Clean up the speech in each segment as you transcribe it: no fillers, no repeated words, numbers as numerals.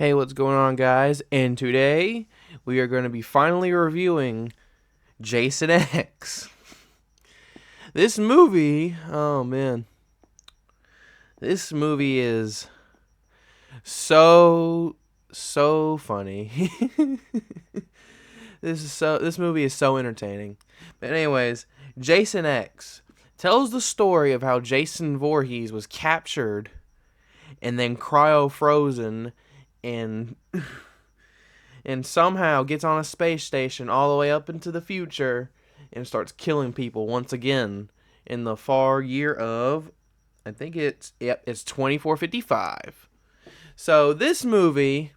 Hey, what's going on, guys? And today we are going to be finally reviewing Jason X. This movie, oh man, this movie is so funny. This movie is so entertaining. But anyways, Jason X tells the story of how Jason Voorhees was captured and then cryo frozen and and somehow gets on a space station all the way up into the future and starts killing people once again in the far year of, I think it's 2455. So this movie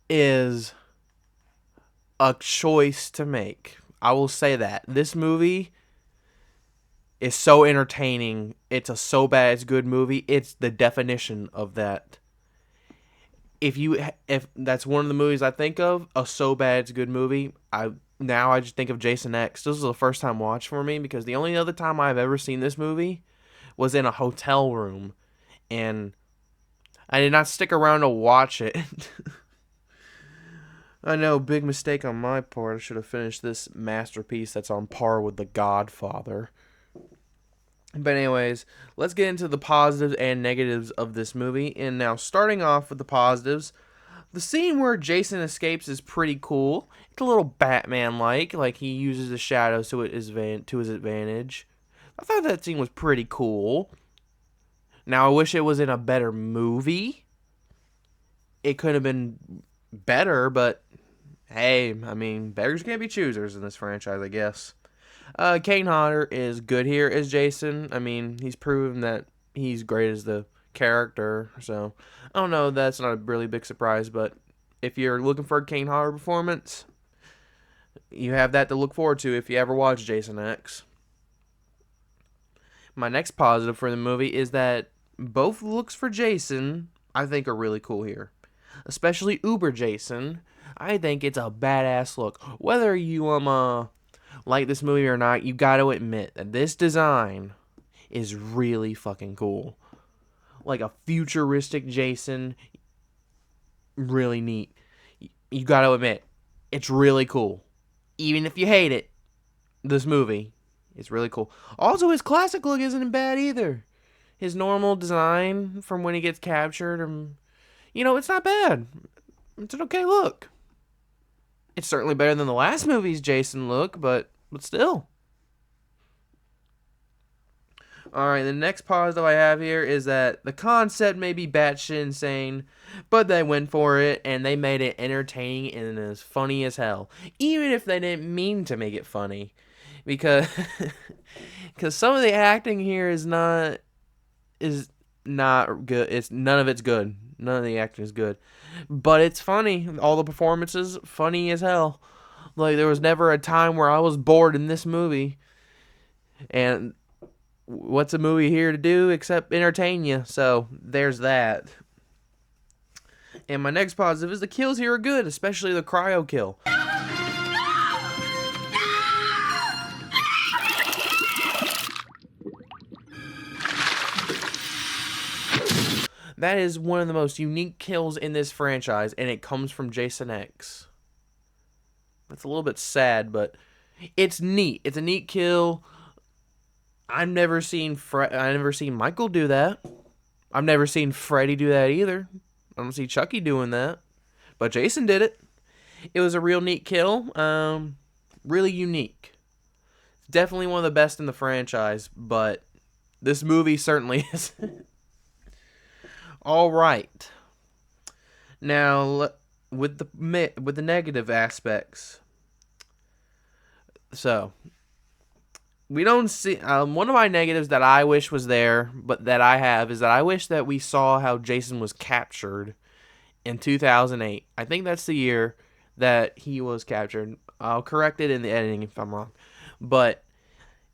is a choice to make. I will say that. This movie is so entertaining. It's a so bad it's good movie. It's the definition of that. If that's one of the movies I think of, a so bad it's a good movie, I just think of Jason X. This was the first time watch for me because the only other time I've ever seen this movie was in a hotel room, and I did not stick around to watch it. I know, big mistake on my part. I should have finished this masterpiece that's on par with The Godfather. But anyways, let's get into the positives and negatives of this movie. And now, starting off with the positives, the scene where Jason escapes is pretty cool. It's a little Batman-like, like he uses the shadows to his advantage. I thought that scene was pretty cool. Now, I wish it was in a better movie. It could have been better, but hey, I mean, beggars can't be choosers in this franchise, I guess. Kane Hodder is good here as Jason. I mean, he's proven that he's great as the character. So, I don't know, that's not a really big surprise, but if you're looking for a Kane Hodder performance, you have that to look forward to if you ever watch Jason X. My next positive for the movie is that both looks for Jason, I think, are really cool here. Especially Uber Jason. I think it's a badass look. Whether you like this movie or not, you got to admit that this design is really fucking cool. Like a futuristic Jason, really neat. You got to admit, it's really cool. Even if you hate it, this movie is really cool. Also, his classic look isn't bad either. His normal design from when he gets captured, it's not bad. It's an okay look. It's certainly better than the last movie's Jason look, but still. Alright, the next positive I have here is that the concept may be batshit insane, but they went for it and they made it entertaining and as funny as hell. Even if they didn't mean to make it funny. Because some of the acting here is not good. None of it's good. None of the acting is good. But it's funny. All the performances, funny as hell. Like, there was never a time where I was bored in this movie. And what's a movie here to do except entertain you? So, there's that. And my next positive is the kills here are good, especially the cryo kill. That is one of the most unique kills in this franchise, and it comes from Jason X. That's a little bit sad, but it's neat. It's a neat kill. I've never seen Michael do that. I've never seen Freddy do that either. I don't see Chucky doing that, but Jason did it. It was a real neat kill. Really unique. It's definitely one of the best in the franchise, but this movie certainly is. All right. Now, with the negative aspects. So, we don't see one of my negatives that I wish was there, but that I have is that I wish that we saw how Jason was captured in 2008. I think that's the year that he was captured. I'll correct it in the editing if I'm wrong. But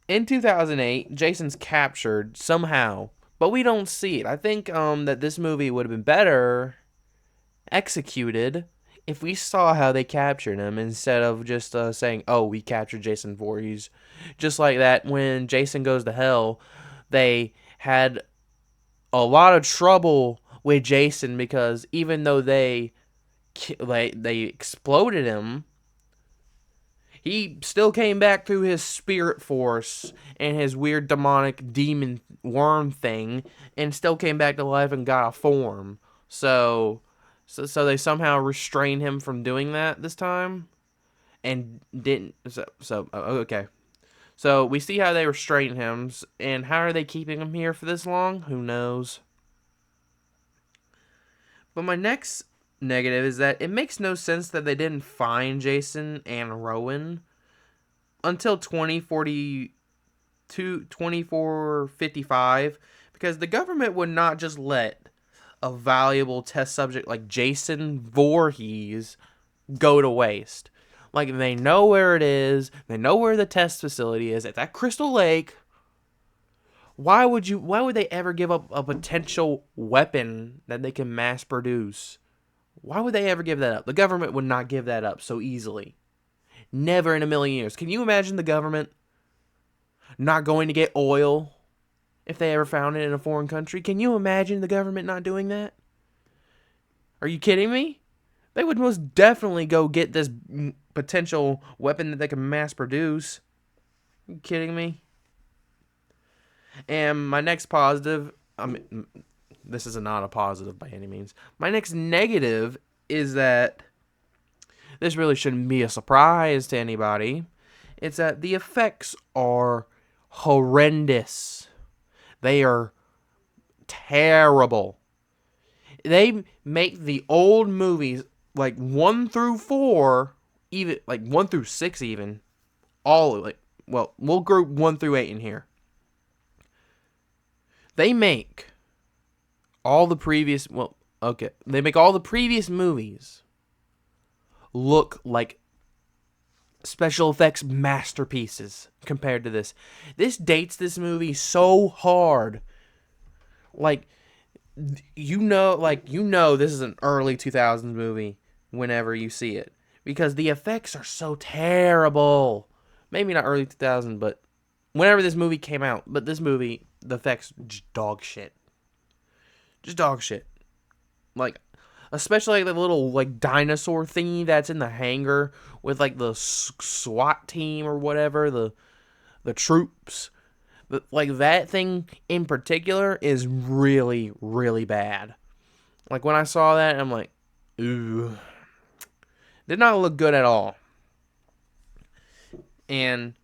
in 2008, Jason's captured somehow, but we don't see it. I think that this movie would have been better executed if we saw how they captured him instead of just saying, oh, we captured Jason Voorhees. Just like that, when Jason Goes to Hell, they had a lot of trouble with Jason, because even though they exploded him, he still came back through his spirit force and his weird demonic demon worm thing, and still came back to life and got a form. So they somehow restrained him from doing that this time, and didn't. Okay. So we see how they restrain him, and how are they keeping him here for this long? Who knows? But my next negative is that it makes no sense that they didn't find Jason and Rowan until 2455, because the government would not just let a valuable test subject like Jason Voorhees go to waste. Like, they know where it is, they know where the test facility is. It's at Crystal Lake. Why would they ever give up a potential weapon that they can mass produce? Why would they ever give that up? The government would not give that up so easily. Never in a million years. Can you imagine the government not going to get oil if they ever found it in a foreign country? Can you imagine the government not doing that? Are you kidding me? They would most definitely go get this potential weapon that they can mass produce. Are you kidding me? And my next positive, this is not a positive by any means. My next negative is that this really shouldn't be a surprise to anybody. It's that the effects are horrendous. They are terrible. They make the old movies, like 1 through 4, even like 1 through 6 even, we'll group 1 through 8 in here. They make all the previous movies look like special effects masterpieces compared to this. This dates this movie so hard. Like, you know this is an early 2000s movie whenever you see it, because the effects are so terrible. Maybe not early 2000s, but whenever this movie came out. But this movie, the effects, just dog shit. Just dog shit. Like, especially the little, like, dinosaur thingy that's in the hangar with, like, the SWAT team or whatever, the troops. Like, that thing in particular is really, really bad. Like, when I saw that, I'm like, ooh. Did not look good at all. And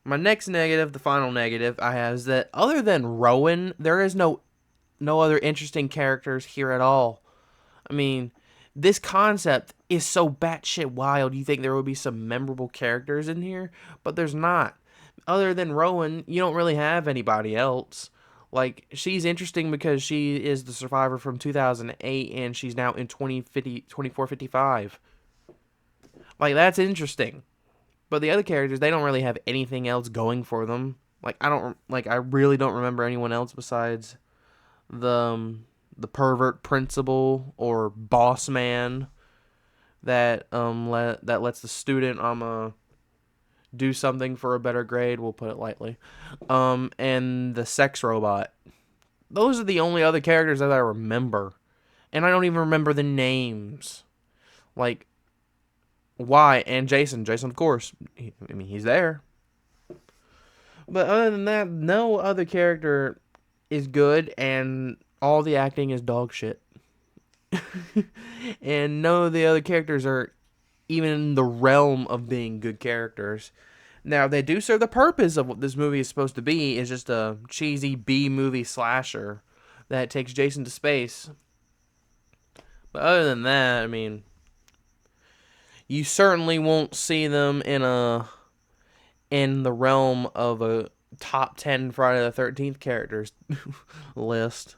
my next negative, the final negative I have, is that other than Rowan, there is no other interesting characters here at all. I mean, this concept is so batshit wild, you think there would be some memorable characters in here, but there's not. Other than Rowan, you don't really have anybody else. Like, she's interesting because she is the survivor from 2008, and she's now in 2455. Like, that's interesting. But the other characters, they don't really have anything else going for them. Like, I really don't remember anyone else besides the pervert principal or boss man that lets the student do something for a better grade, we'll put it lightly. And the sex robot. Those are the only other characters that I remember. And I don't even remember the names. Like, why? And Jason, of course. He's there. But other than that, no other character is good, and all the acting is dog shit. And none of the other characters are even in the realm of being good characters. Now, they do serve the purpose of what this movie is supposed to be, is just a cheesy B-movie slasher that takes Jason to space. But other than that, I mean, you certainly won't see them in the realm of a top 10 Friday the 13th characters list.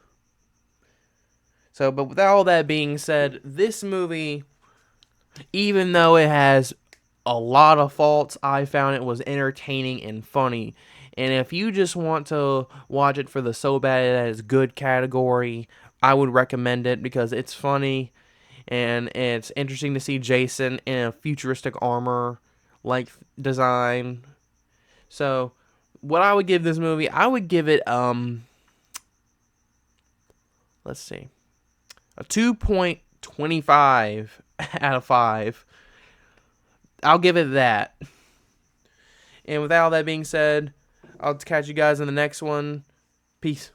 So, but with all that being said, this movie, even though it has a lot of faults, I found it was entertaining and funny. And if you just want to watch it for the so bad that it's good category, I would recommend it because it's funny and it's interesting to see Jason in a futuristic armor like design. So, what I would give this movie, I would give it let's see. A 2.25 out of 5. I'll give it that. And with all that being said, I'll catch you guys in the next one. Peace.